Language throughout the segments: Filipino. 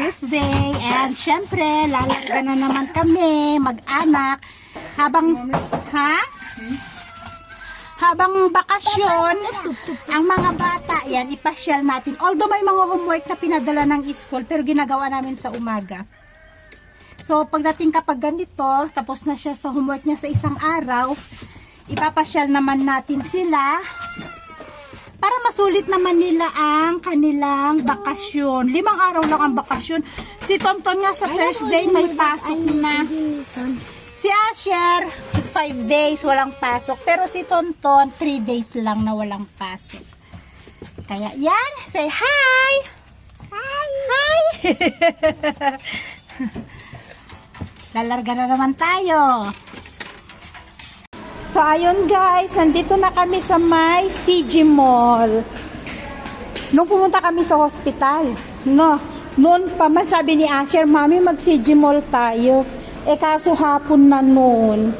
Tuesday and syempre lalagyan na naman kami mag-anak habang bakasyon ang mga bata yan ipasyal natin, although may mga homework na pinadala ng school pero ginagawa namin sa umaga. So pagdating kapag ganito tapos na siya sa homework niya sa isang araw, ipapasyal naman natin sila para masulit naman nila ang kanilang bakasyon. 5 araw lang ang bakasyon. Si Tonton nga sa Thursday may pasok na. Si Asher, 5 days walang pasok. Pero si Tonton, 3 days lang na walang pasok. Kaya yan, say hi! Hi! Hi! Lalarga na naman tayo. So ayun guys, nandito na kami sa may CG Mall. Nung pumunta kami sa hospital, noon pa man sabi ni Asher, Mami mag CG Mall tayo. Kaso hapon na noon.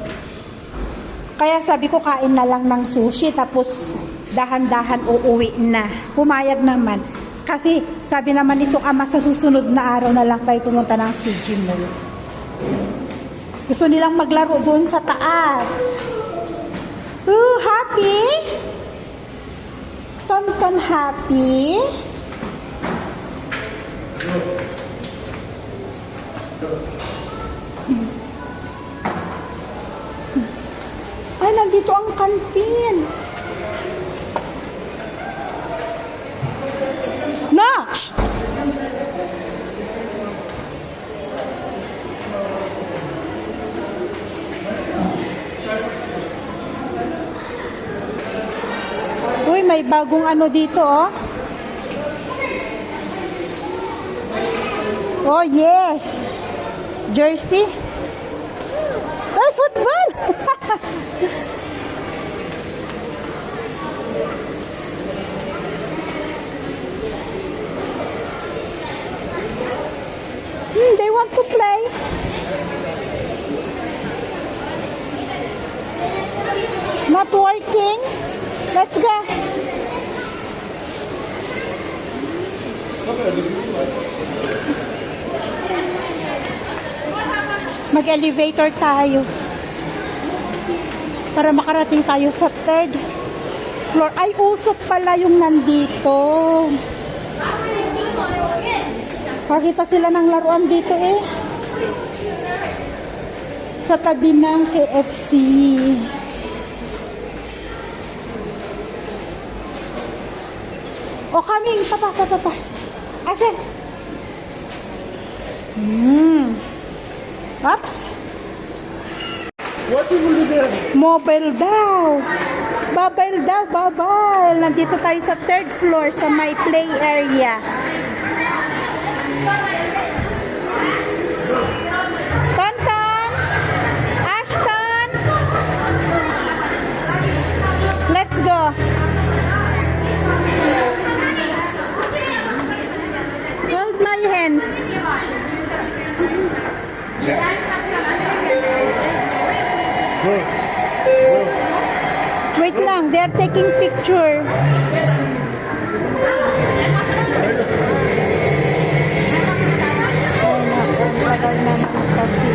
Kaya sabi ko kain na lang ng sushi tapos dahan-dahan uuwi na. Pumayag naman. Kasi sabi naman nitong ama sa susunod na araw na lang tayo pumunta ng CG Mall. Gusto nilang maglaro doon sa taas. Happy? Tonton happy? Ay, nandito ang kantin. Shh! Uy, may bagong ano dito, oh. Oh, yes. Jersey. Ay, football. They want to play. Not working. Let's go. Mag-elevator tayo para makarating tayo sa 3rd floor. Ay, usok pala yung nandito. Pakita sila ng laruan dito sa tabi ng KFC. O coming, papa. Asan? Oops. What will you do? Mobile daw. Babal. Nandito tayo sa 3rd floor sa my play area. Tonton! Ashton! Let's go. Hold my hands. Wait lang, they are taking picture. Tagal naman kasi.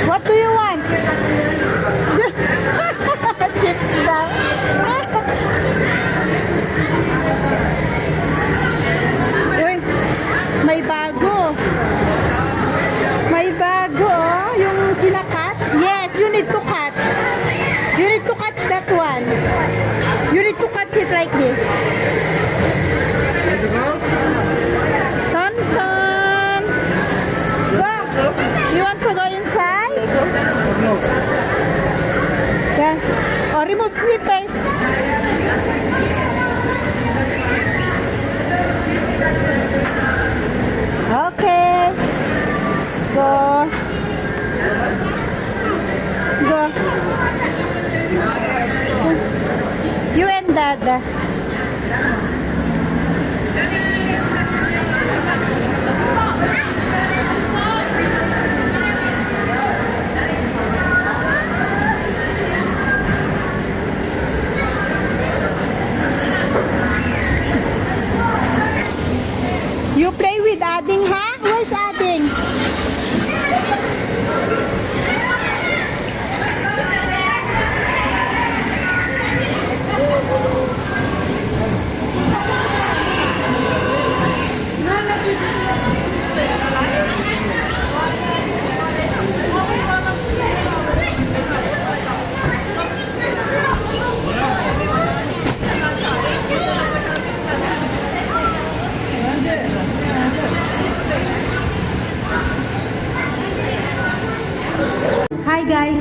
What do you want? Chips lang. Uy, may bago. May bago, oh. Yung kinakatch. Yes, you need to catch. You need to catch that one. You need to catch it like this. Tonton. Go. You want to go inside? No. Yeah. Oh, remove slippers. Okay. Go. You and Dad.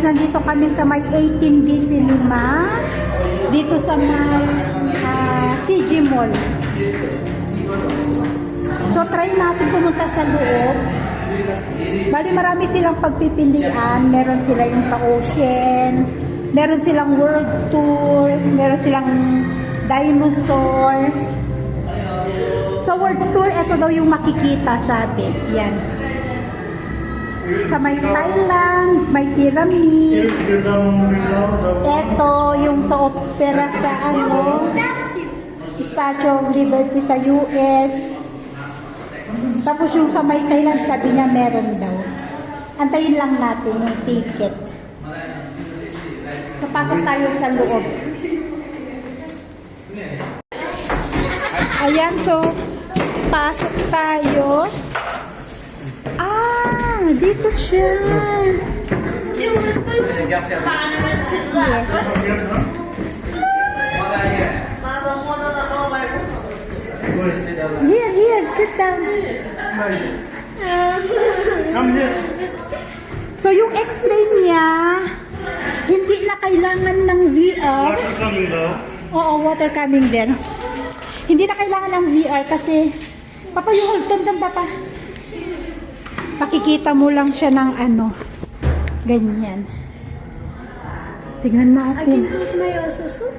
nandito kami sa may 18B Cinema. Dito sa may CG Mall. So, try natin pumunta sa loob. Bali, marami silang pagpipilian. Meron sila yung sa Ocean. Meron silang World Tour. Meron silang Dinosaur. Sa World Tour, ito daw yung makikita, sabi. Yan. Sa may Thailand, may pyramid. Ito, yung sa opera sa Statue of Liberty sa US. Tapos yung sa may Thailand, sabi niya meron daw. Antayin lang natin yung ticket. Papasok tayo sa loob. Ayan, so pasok tayo. Dito siya. Yes. Here, sit down. Come here. So yung explain niya, hindi na kailangan ng VR. Water coming daw. Oo, water coming there. Hindi na kailangan ng VR kasi, Papa, yung hold on, Papa. Pakikita mo lang siya ng ganyan. Tingnan I can natin. close my eyes also.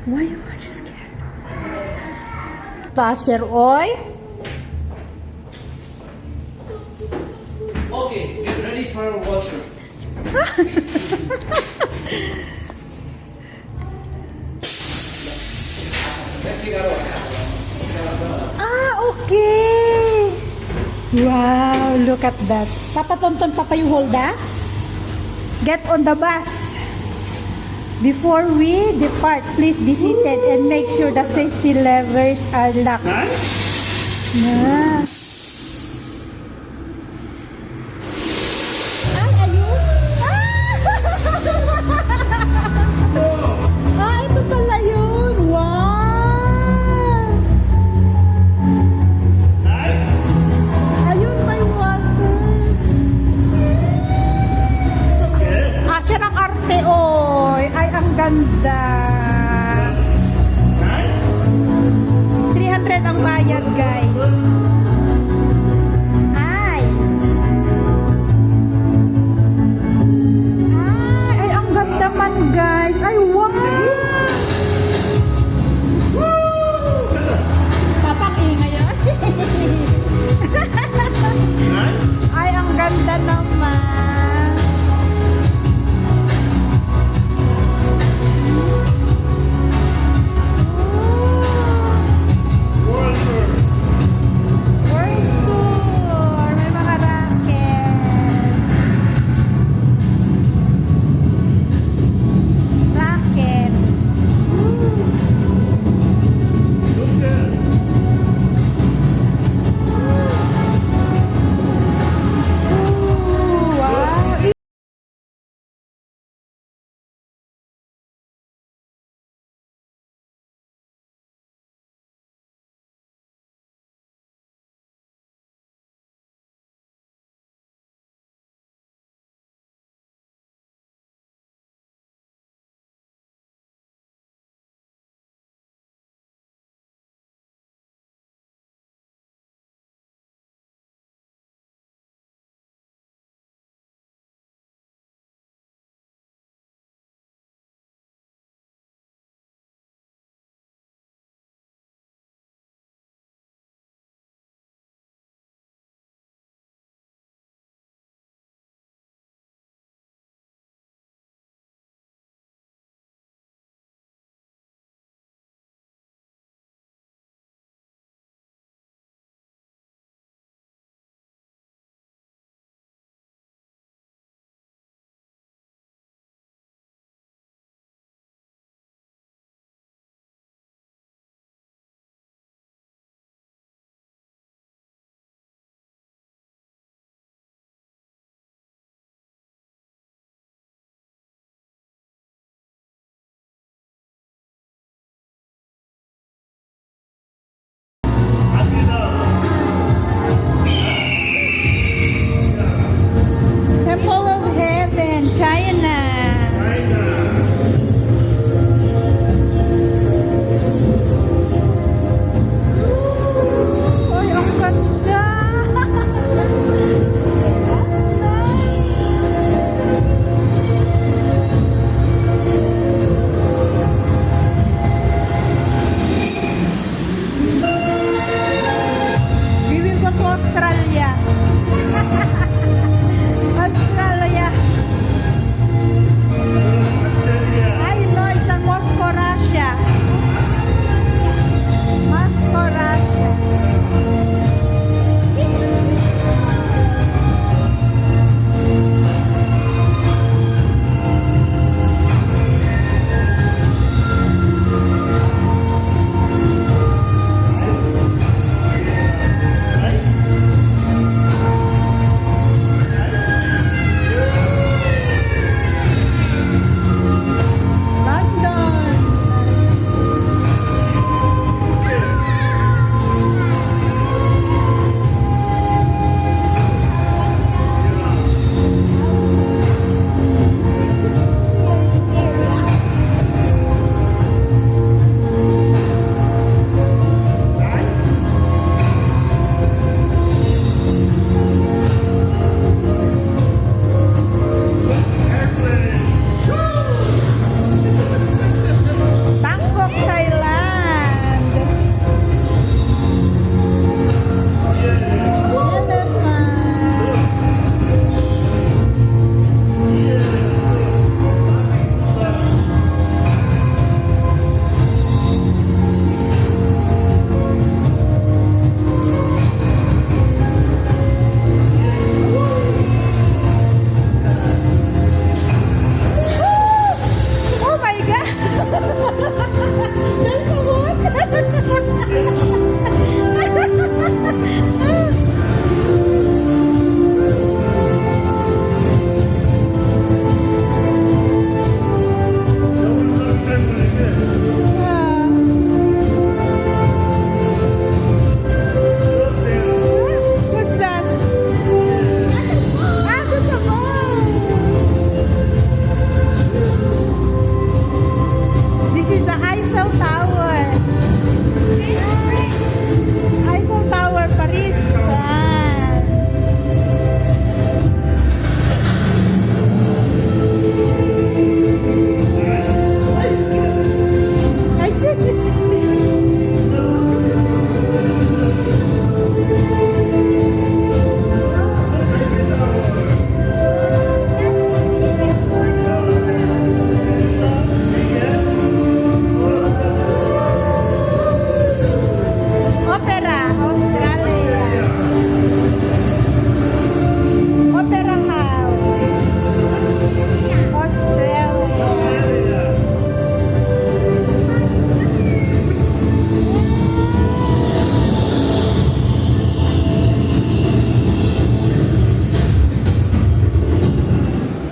Why you are scared? Tasher, oy. Okay, get ready for water. Okay. Wow, look at that. Papa Tonton, Papa, you hold that. Get on the bus. Before we depart, please be seated and make sure the safety levers are locked. Nice. Yeah. Ay, ayun. Ito pala yun. Wow. Nice. Ayun, may water. Okay. Siya ng arte, oy. Ay, ang ganda. Nice. 300 ang bayad, guys. Nice. Ay, ang ganda man, guys. Ay, wow. Papak, ngayon. Nice. Ay, ang ganda naman. Water.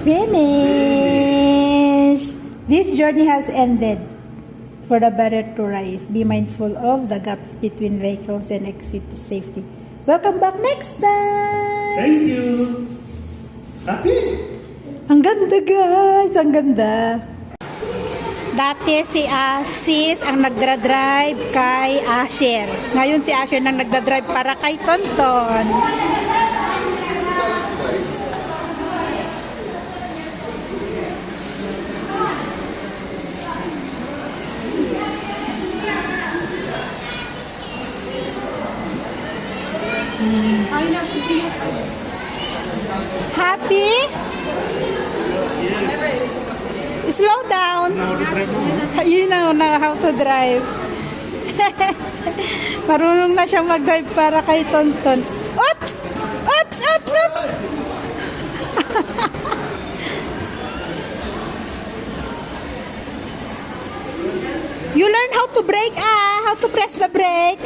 finished. This journey has ended. For the better to rise, be mindful of the gaps between vehicles and exit safety. Welcome back next time! Thank you. Happy? Ang ganda guys, ang ganda. Dati si Sis ang nagdra-drive kay Asher. Ngayon si Asher nang nagdra-drive para kay Tonton. Happy? Slow down. You know now how to drive. Marunong na siyang mag-drive para kay Tonton. Oops! Oops! Oops! Oops! You learn how to brake, how to press the brake.